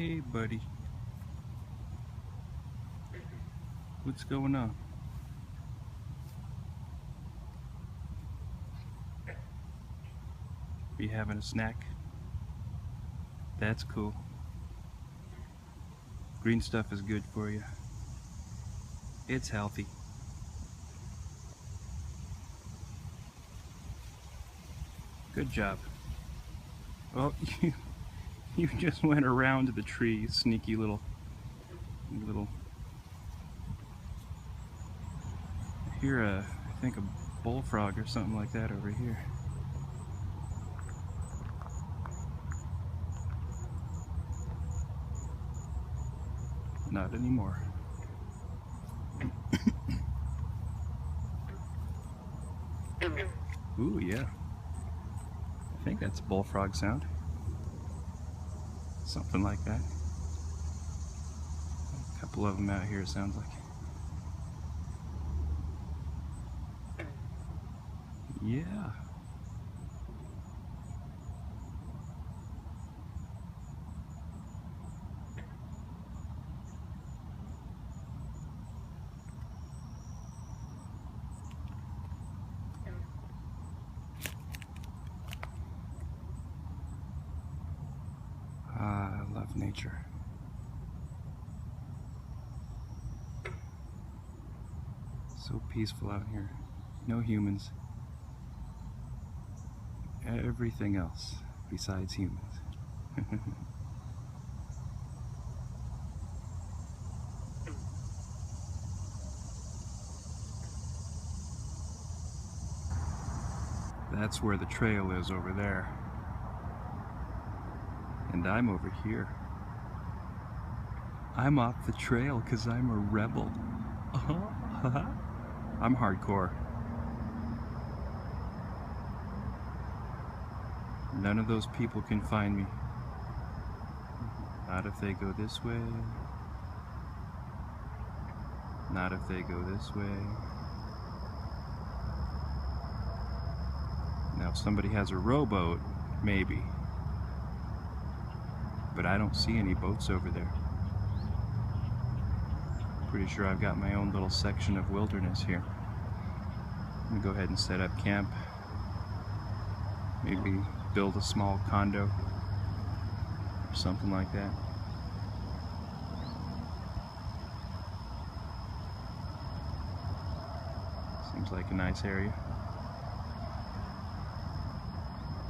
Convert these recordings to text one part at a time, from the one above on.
Hey, buddy. What's going on? Are you having a snack? That's cool. Green stuff is good for you. It's healthy. Good job. Well, you just went around the tree, sneaky little. I hear I think a bullfrog or something like that over here. Not anymore. Ooh, yeah. I think that's a bullfrog sound. Something like that. A couple of them out here, it sounds like. Yeah. Ah, I love nature. So peaceful out here. No humans. Everything else besides humans. That's where the trail is over there. And I'm over here. I'm off the trail because I'm a rebel. I'm hardcore. None of those people can find me. Not if they go this way. Not if they go this way. Now if somebody has a rowboat, maybe. But I don't see any boats over there. Pretty sure I've got my own little section of wilderness here. I'm gonna go ahead and set up camp. Maybe build a small condo or something like that. Seems like a nice area.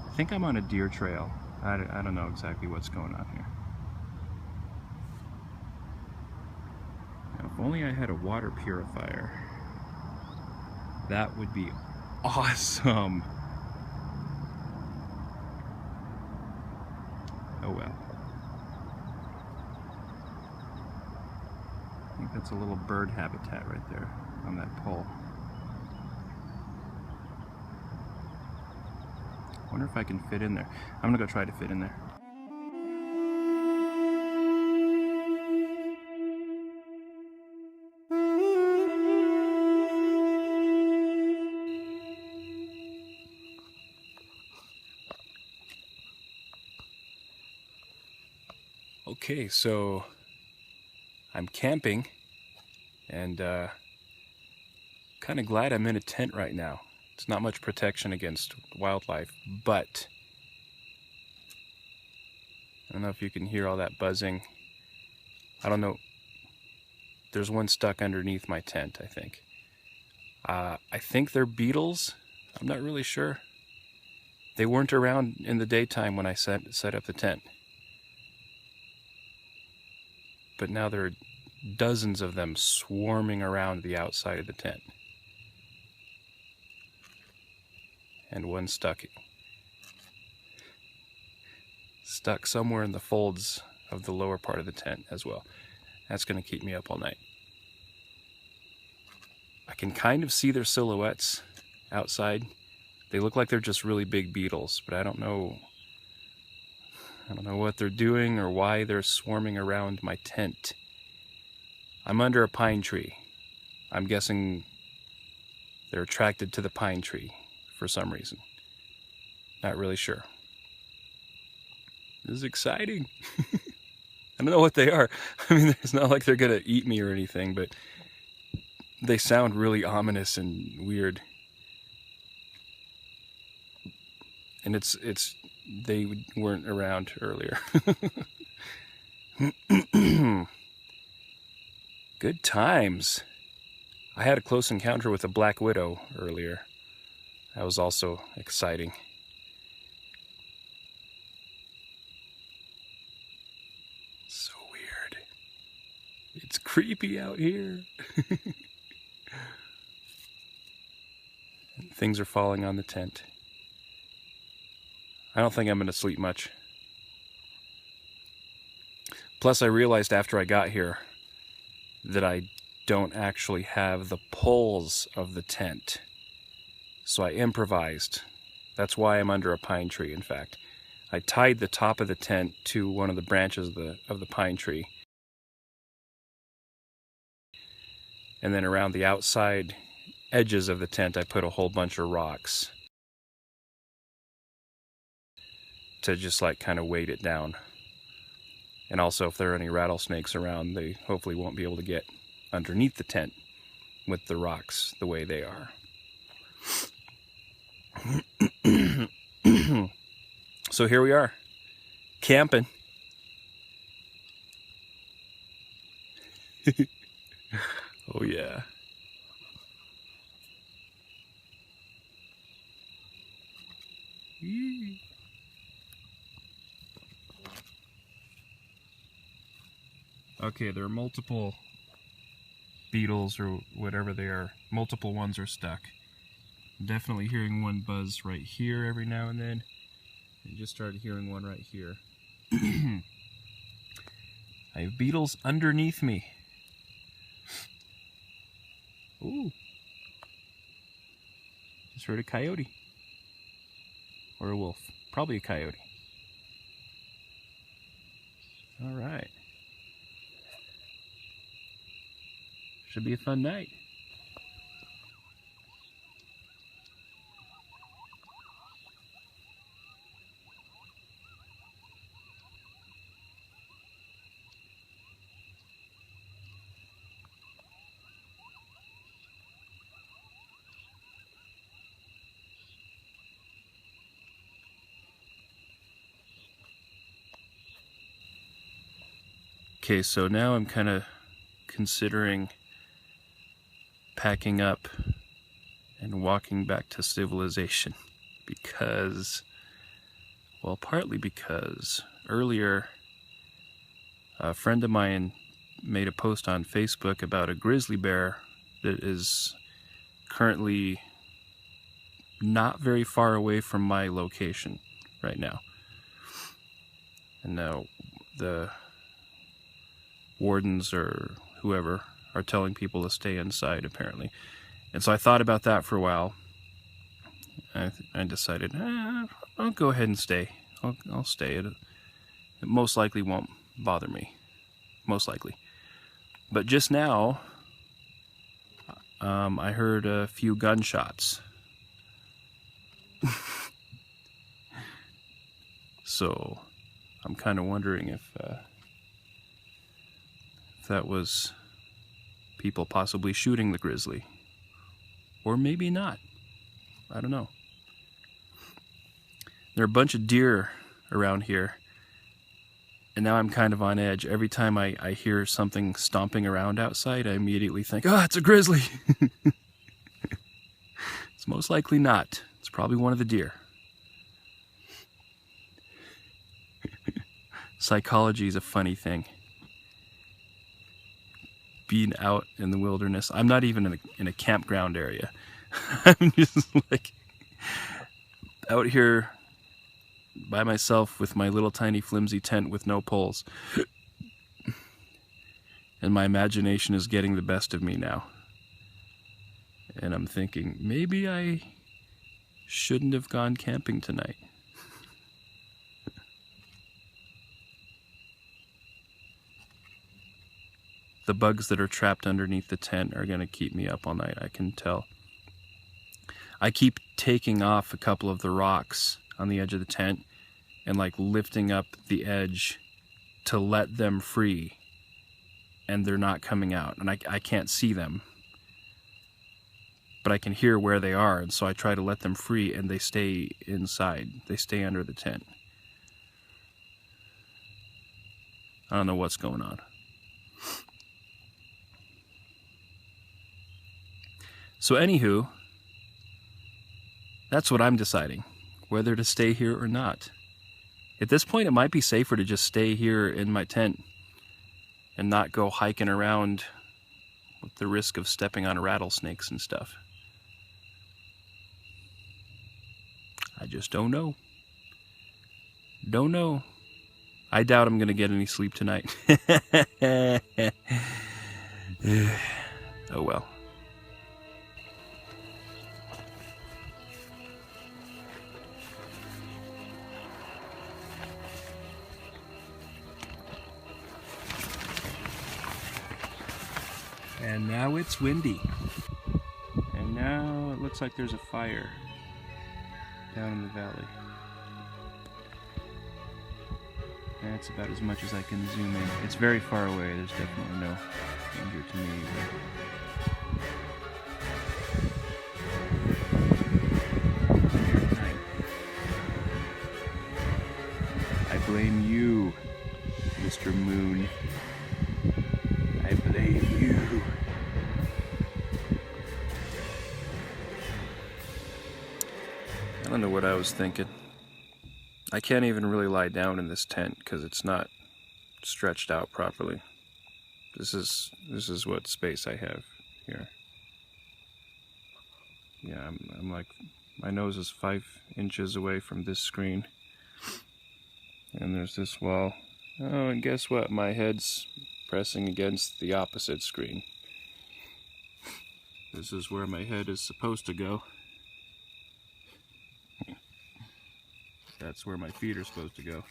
I think I'm on a deer trail. I don't know exactly what's going on here. Now, if only I had a water purifier. That would be awesome. Oh well. I think that's a little bird habitat right there on that pole. I wonder if I can fit in there. I'm gonna go try to fit in there. Okay, so I'm camping and kind of glad I'm in a tent right now. It's not much protection against wildlife, but I don't know if you can hear all that buzzing. I don't know. There's one stuck underneath my tent, I think. I think they're beetles. I'm not really sure. They weren't around in the daytime when I set up the tent. But now there are dozens of them swarming around the outside of the tent. And one stuck somewhere in the folds of the lower part of the tent as well. That's going to keep me up all night. I can kind of see their silhouettes outside. They look like they're just really big beetles, but I don't know what they're doing or why they're swarming around my tent. I'm under a pine tree. I'm guessing they're attracted to the pine tree for some reason. Not really sure. This is exciting. I don't know what they are. I mean, it's not like they're gonna eat me or anything, but they sound really ominous and weird. And they weren't around earlier. Good times. I had a close encounter with a black widow earlier. That was also exciting. So weird. It's creepy out here. Things are falling on the tent. I don't think I'm going to sleep much. Plus, I realized after I got here that I don't actually have the poles of the tent. So I improvised. That's why I'm under a pine tree, in fact. I tied the top of the tent to one of the branches of the pine tree. And then around the outside edges of the tent, I put a whole bunch of rocks to just like kind of weight it down. And also, if there are any rattlesnakes around, they hopefully won't be able to get underneath the tent with the rocks the way they are. So here we are, camping. Oh yeah. Okay, there are multiple beetles or whatever they are. Multiple ones are stuck. I'm definitely hearing one buzz right here every now and then. I just started hearing one right here. I have beetles underneath me. Ooh. Just heard a coyote. Or a wolf. Probably a coyote. Alright. Should be a fun night. Okay, so now I'm kind of considering packing up and walking back to civilization because, well, partly because earlier a friend of mine made a post on Facebook about a grizzly bear that is currently not very far away from my location right now. And now the wardens or whoever are telling people to stay inside, apparently. And so I thought about that for a while. I decided, I'll go ahead and stay. I'll stay. It most likely won't bother me. Most likely. But just now, I heard a few gunshots. So I'm kind of wondering if that was people possibly shooting the grizzly. Or maybe not. I don't know. There are a bunch of deer around here. And now I'm kind of on edge. Every time I hear something stomping around outside, I immediately think, oh, it's a grizzly. It's most likely not. It's probably one of the deer. Psychology is a funny thing. Being out in the wilderness. I'm not even in a campground area. I'm just like out here by myself with my little tiny flimsy tent with no poles. And my imagination is getting the best of me now. And I'm thinking, maybe I shouldn't have gone camping tonight. The bugs that are trapped underneath the tent are going to keep me up all night, I can tell. I keep taking off a couple of the rocks on the edge of the tent and like lifting up the edge to let them free, and they're not coming out, and I can't see them, but I can hear where they are, and so I try to let them free, and they stay inside. They stay under the tent. I don't know what's going on. So anywho, that's what I'm deciding, whether to stay here or not. At this point, it might be safer to just stay here in my tent and not go hiking around with the risk of stepping on rattlesnakes and stuff. I just don't know. Don't know. I doubt I'm going to get any sleep tonight. Oh well. And now it's windy. And now it looks like there's a fire down in the valley. That's about as much as I can zoom in. It's very far away. There's definitely no danger to me. I blame you, Mr. Moon. I blame you. I don't know what I was thinking. I can't even really lie down in this tent because it's not stretched out properly. This is what space I have here. Yeah, I'm like, my nose is 5 inches away from this screen. And there's this wall. Oh, and guess what? My head's pressing against the opposite screen. This is where my head is supposed to go. That's where my feet are supposed to go.